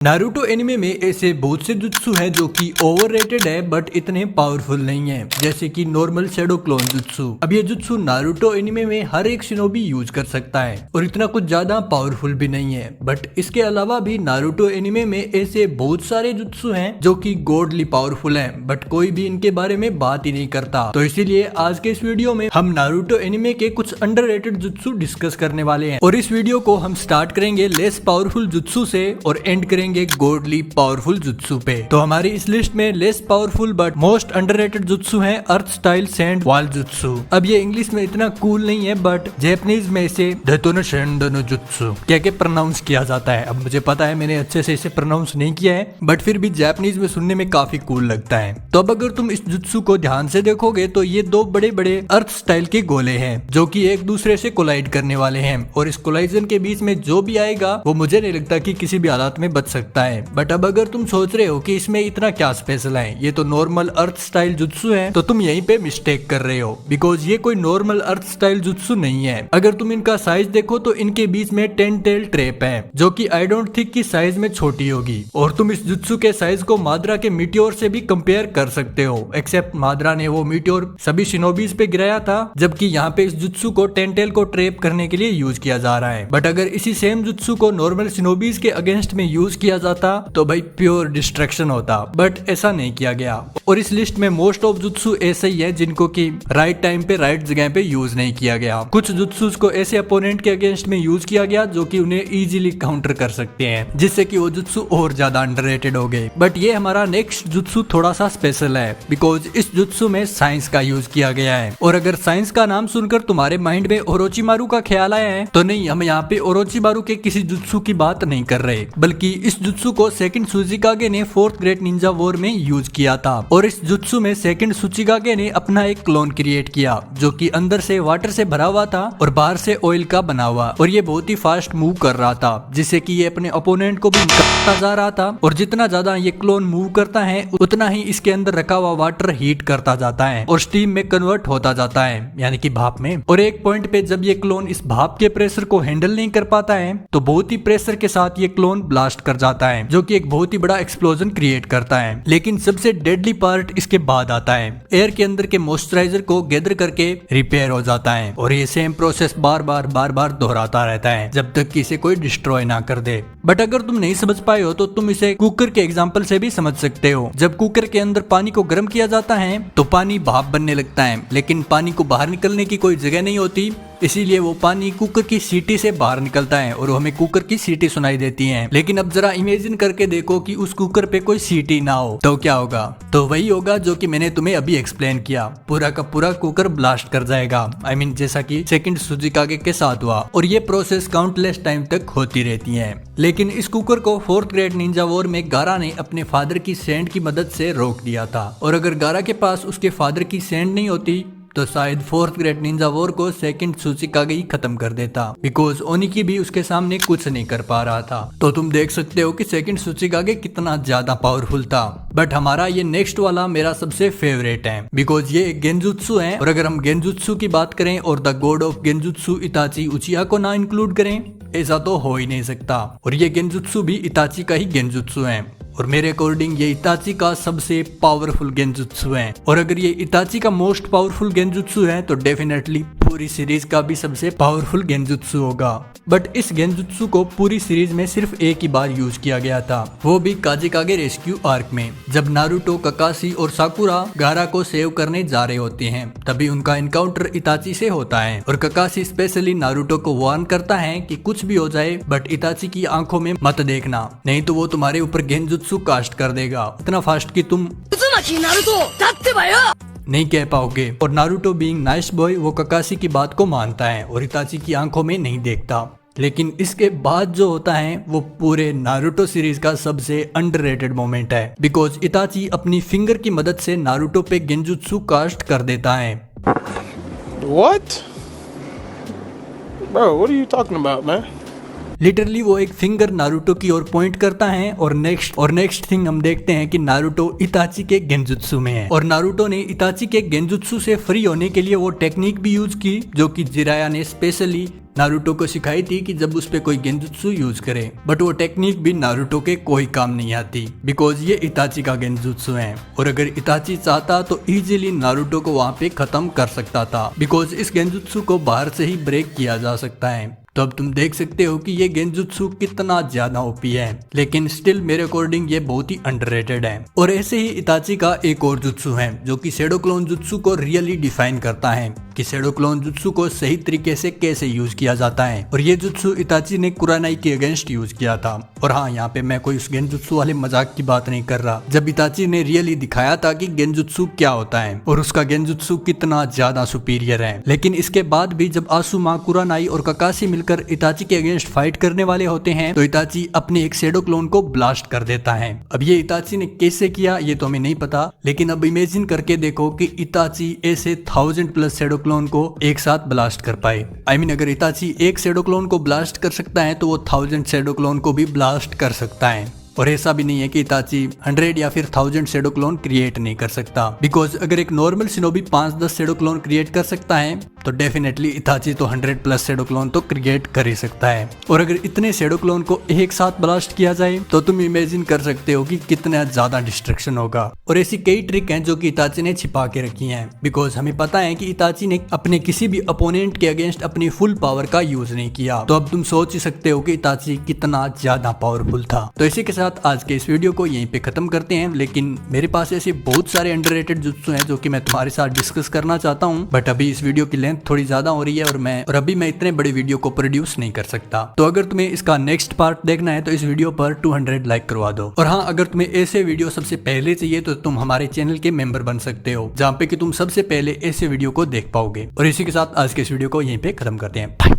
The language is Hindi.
नारुतो एनिमे में ऐसे बहुत से जुत्सु हैं जो कि ओवररेटेड है बट इतने पावरफुल नहीं है, जैसे कि नॉर्मल शैडो क्लोन जुत्सु। अब ये जुत्सु नारुतो एनिमे में हर एक शिनोबी यूज कर सकता है और इतना कुछ ज्यादा पावरफुल भी नहीं है। बट इसके अलावा भी नारुतो एनिमे में ऐसे बहुत सारे जुत्सु हैं जो कि गॉडली पावरफुल हैं, बट कोई भी इनके बारे में बात ही नहीं करता। तो इसीलिए आज के इस वीडियो में हम नारुतो एनिमे के कुछ अंडररेटेड जुत्सु डिस्कस करने वाले हैं। और इस वीडियो को हम स्टार्ट करेंगे लेस पावरफुल जुत्सु से और एंड करेंगे गॉडली पावरफुल जुत्सु पे। तो हमारी इस लिस्ट में less powerful but most underrated jutsu हैं अर्थ स्टाइल सैंड वॉल जुत्सु। अब ये इंग्लिश में इतना कूल नहीं है बट जैपनीज में इसे धतोनो शेंडोनो जुत्सु क्या के प्रोनाउंस किया जाता है। अब मुझे पता है मैंने अच्छे से इसे प्रोनाउंस नहीं किया है, बट फिर भी जैपनीज में सुनने में काफी कूल लगता है। तो अब अगर तुम इस जुत्सु को ध्यान से देखोगे तो ये दो बड़े बड़े अर्थ स्टाइल के गोले हैं जो कि एक दूसरे से कोलाइड करने वाले हैं, और इस कोलाइजन के बीच में जो भी आएगा वो मुझे नहीं लगता कि किसी भी हालात में बच सकता है। बट अब अगर तुम सोच रहे हो कि इसमें इतना क्या स्पेशल है, ये तो नॉर्मल अर्थ स्टाइल जुत्सु है, तो तुम यहीं पे मिस्टेक कर रहे हो, बिकॉज ये कोई नॉर्मल अर्थ स्टाइल जुत्सु नहीं है। अगर तुम इनका साइज देखो तो इनके बीच में 10 टेल ट्रैप है जो कि आई डोंट थिंक कि साइज में छोटी होगी। और तुम इस जुत्सु के साइज को माद्रा के मीटियोर से भी कंपेयर कर सकते हो, एक्सेप्ट माद्रा ने वो मीटियोर सभी शिनोबीज पे गिराया था, जबकि यहाँ पे इस जुत्सु को 10 टेल को ट्रैप करने के लिए यूज किया जा रहा है। बट अगर इसी सेम जुत्सु को नॉर्मल शिनोबीज के अगेंस्ट में यूज किया जाता तो भाई प्योर डिस्ट्रैक्शन होता, बट ऐसा नहीं किया गया। और इस लिस्ट में मोस्ट ऑफ जुत्सु ऐसे ही है जिनको कि राइट टाइम पे राइट जगह पे यूज नहीं किया गया। कुछ जुत्सुस को ऐसे अपोनेंट के अगेंस्ट में यूज किया गया जो कि उन्हें इजीली काउंटर कर सकते हैं, जिससे कि वो जुत्सु और ज्यादा अंडररेटेड हो गए। बट ये हमारा नेक्स्ट जुत्सु थोड़ा सा स्पेशल है बिकॉज इस जुत्सु में साइंस का यूज किया गया है। और अगर साइंस का नाम सुनकर तुम्हारे माइंड में ओरोचिमारू का ख्याल आया है तो नहीं, हम यहाँ पे ओरोचिमारू के किसी जुत्सु की बात नहीं कर रहे, बल्कि इस जुत्सु को सेकंड सुचिकागे ने 4th ग्रेट निंजा वॉर में यूज किया था। और इस जुत्सु में सेकंड सुचिकागे ने अपना एक क्लोन क्रिएट किया जो कि अंदर से वाटर से भरा हुआ था और बाहर से ऑयल का बना हुआ, और ये बहुत ही फास्ट मूव कर रहा था, जिससे कि ये अपने ओपोनेंट को भी निकालता जा रहा था। और जितना ज्यादा ये क्लोन मूव करता है उतना ही इसके अंदर रखा हुआ वाटर हीट करता जाता है और स्टीम में कन्वर्ट होता जाता है, यानी कि भाप में। और एक पॉइंट पे जब ये क्लोन इस भाप के प्रेशर को हैंडल नहीं कर पाता है तो बहुत ही प्रेशर के साथ ये क्लोन ब्लास्ट कर जाता है, जो कि एक बहुत ही बड़ा एक्सप्लोजन क्रिएट करता है। लेकिन सबसे डेडली पार्ट इसके बाद आता है, एयर के अंदर के मॉइस्चराइजर को गैदर करके रिपेयर हो जाता है। और ये सेम प्रोसेस बार बार दोहराता रहता है जब तक कि इसे कोई डिस्ट्रॉय ना कर दे। बट अगर तुम नहीं समझ पाए हो तो तुम इसे कुकर के एग्जांपल से भी समझ सकते हो। जब कुकर के अंदर पानी को गर्म किया जाता है तो पानी भाप बनने लगता है, लेकिन पानी को बाहर निकलने की कोई जगह नहीं होती, इसीलिए वो पानी कुकर की सीटी से बाहर निकलता है और हमें कुकर की सीटी सुनाई देती है। लेकिन अब जरा इमेजिन करके देखो कि उस कुकर पे कोई सीटी ना हो तो क्या होगा? तो वही होगा जो कि मैंने तुम्हें अभी एक्सप्लेन किया, पूरा का पूरा कुकर ब्लास्ट कर जाएगा। आई मीन जैसा कि सेकंड सुचिकागे के साथ हुआ। और ये प्रोसेस काउंटलेस टाइम तक होती रहती है। लेकिन इस कुकर को 4th ग्रेट निंजा वॉर में गारा ने अपने फादर की सैंड की मदद से रोक दिया था, और अगर गारा के पास उसके फादर की सैंड नहीं होती तो शायद 4th ग्रेट निंजा वॉर को सेकंड सुचिकागे ही खत्म कर देता, बिकॉज ओनिकी भी उसके सामने कुछ नहीं कर पा रहा था। तो तुम देख सकते हो कि सेकंड सुचिकागे कितना ज्यादा पावरफुल था। बट हमारा ये नेक्स्ट वाला मेरा सबसे फेवरेट है बिकॉज ये गेंजुत्सु है, और अगर हम गेंजुत्सु की बात करें और द गॉड ऑफ गेंजुत्सु इताची उचिया को ना इंक्लूड करें, ऐसा तो हो ही नहीं सकता। और ये गेंजुत्सु भी इताची का ही गेंजुत्सु है, और मेरे अकॉर्डिंग ये इताची का सबसे पावरफुल गेंजुत्सु है। और अगर ये इताची का मोस्ट पावरफुल गेंजुत्सु है तो डेफिनेटली पूरी सीरीज का भी सबसे पावरफुल गेंजुत्सु होगा। बट इस गेंजुत्सु को पूरी सीरीज में सिर्फ एक ही बार यूज किया गया था, वो भी काजिकागे रेस्क्यू आर्क में, जब नारुतो, ककाशी और साकुरा गारा को सेव करने जा रहे होते हैं। तभी उनका एनकाउंटर इताची से होता है, और ककाशी स्पेशली नारुतो को वार्न करता है कि कुछ भी हो जाए बट इताची की आंखों में मत देखना, नहीं तो वो तुम्हारे ऊपर गेंजुत्सु कास्ट कर देगा इतना फास्ट कि तुम नहीं कह पाओगे। और नारुतो बीइंग नाइस बॉय वो ककाशी की बात को मानता है और इताची की आंखों में नहीं देखता। लेकिन इसके बाद जो होता है वो पूरे नारुतो सीरीज का सबसे अंडररेटेड मोमेंट है, बिकॉज इताची अपनी फिंगर की मदद से नारुतो पे गेंजुत्सु कास्ट कर देता है। What? Bro, what are you talking about, man? Literally वो एक फिंगर नारुतो की ओर पॉइंट करता है, और नेक्स्ट थिंग हम देखते हैं कि नारुतो इताची के गेंजुत्सु में है, और नारुतो ने इताची के गेंजुत्सु से फ्री होने के लिए वो टेक्निक भी यूज की जो कि जिराया ने स्पेशली नारुतो को सिखाई थी कि जब उस पे कोई गेंजुत्सु यूज करे, बट वो टेक्निक भी नारुतो के कोई काम नहीं आती बिकॉज ये इताची का गेंजुत्सु है और अगर इताची चाहता तो इजीली नारुतो को वहाँ पे खत्म कर सकता था बिकॉज इस गेंजुत्सु को बाहर से ही ब्रेक किया जा सकता है। तो अब तुम देख सकते हो कि ये गेंजुत्सु कितना ज्यादा ओपी है, लेकिन स्टिल मेरे अकॉर्डिंग ये बहुत ही अंडररेटेड है। और ऐसे ही इताची का एक और जुत्सु है जो कि शैडो क्लोन जुत्सु को रियली डिफाइन करता है कि शैडो क्लोन जुत्सु को सही तरीके से कैसे यूज किया जाता है। और ये जुत्सु इताची ने कुरानाई के अगेंस्ट यूज किया था। और हाँ, यहाँ पे मैं कोई उस गेंजुत्सु वाले मजाक की बात नहीं कर रहा, जब इताची ने रियली दिखाया था कि गेंजुत्सु क्या होता है और उसका गेंजुत्सु कितना ज्यादा सुपीरियर है। लेकिन इसके बाद भी जब आसुमा, कुरानाई और ककाशी मिलकर इताची के अगेंस्ट फाइट करने वाले होते हैं तो इताची अपने एक शैडो क्लोन को ब्लास्ट कर देता है। अब ये इताची ने कैसे किया ये तो हमें नहीं पता, लेकिन अब इमेजिन करके देखो कि इताची ऐसे 1000+ शैडो क्लोन को एक साथ ब्लास्ट कर पाए। आई मीन अगर इताची एक शैडो क्लोन को ब्लास्ट कर सकता है तो वो 1000 शैडो क्लोन को भी ब्लास्ट कर सकता है। और ऐसा भी नहीं है कि इताची 100 या फिर 1000 शैडो क्लोन क्रिएट नहीं कर सकता बिकॉज अगर एक normal shinobi 5-10 shadow clone create कर सकता है तो डेफिनेटली इताची तो 100+ शैडो क्लोन तो क्रिएट कर ही सकता है। और अगर इतने शैडो क्लोन को एक साथ ब्लास्ट किया जाए तो तुम इमेजिन कर सकते हो कि कितना ज्यादा डिस्ट्रक्शन होगा। और ऐसी कई ट्रिक हैं जो कि इताची ने छिपा के रखी हैं बिकॉज हमें पता है कि इताची ने अपने किसी भी अपोनेंट के अगेंस्ट अपनी फुल पावर का यूज नहीं किया। तो अब तुम सोच ही सकते हो कि इताची कितना ज्यादा पावरफुल था। तो इसी के साथ आज के इस वीडियो को यहीं पे खत्म करते हैं, लेकिन मेरे पास ऐसे बहुत सारे अंडररेटेड जुत्सु हैं जो कि मैं तुम्हारे साथ डिस्कस करना चाहता हूं, बट अभी इस वीडियो की लेंथ थोड़ी ज्यादा हो रही है और अभी मैं इतने बड़े वीडियो को प्रोड्यूस नहीं कर सकता। तो अगर तुम्हें इसका नेक्स्ट पार्ट देखना है तो इस वीडियो पर 200 लाइक करवा दो। और हाँ, अगर तुम्हें ऐसे वीडियो सबसे पहले चाहिए तो तुम हमारे चैनल के मेंबर बन सकते हो, जहाँ पे कि तुम सबसे पहले ऐसे वीडियो को देख पाओगे। और इसी के साथ आज के इस वीडियो को यहीं पे खत्म करते हैं। बाय।